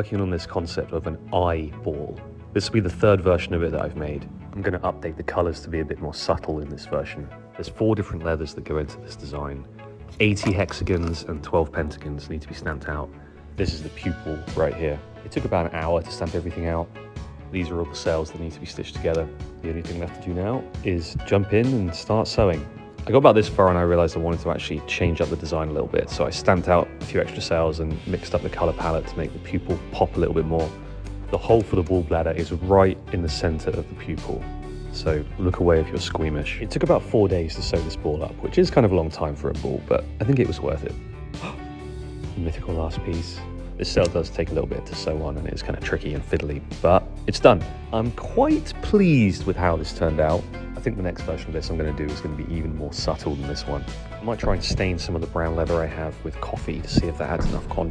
Working on this concept of an eyeball. This will be the third version of it that I've made. I'm going to update the colors to be a bit more subtle in this version. There's 4 different leathers that go into this design. 80 hexagons and 12 pentagons need to be stamped out. This is the pupil right here. It took about an hour to stamp everything out. These are all the sails that need to be stitched together. The only thing left to do now is jump in and start sewing. I got about this far and I realized I wanted to actually change up the design a little bit. So I stamped out a few extra sails and mixed up the color palette to make the pupil pop a little bit more. The hole for the ball bladder is right in the center of the pupil. So look away if you're squeamish. It took about 4 days to sew this ball up, which is kind of a long time for a ball, but I think it was worth it. Mythical last piece. This sail does take a little bit to sew on and it's kind of tricky and fiddly, but it's done. I'm quite pleased with how this turned out. I think the next version of this I'm going to do is going to be even more subtle than this one. I might try and stain some of the brown leather I have with coffee to see if that adds enough contrast.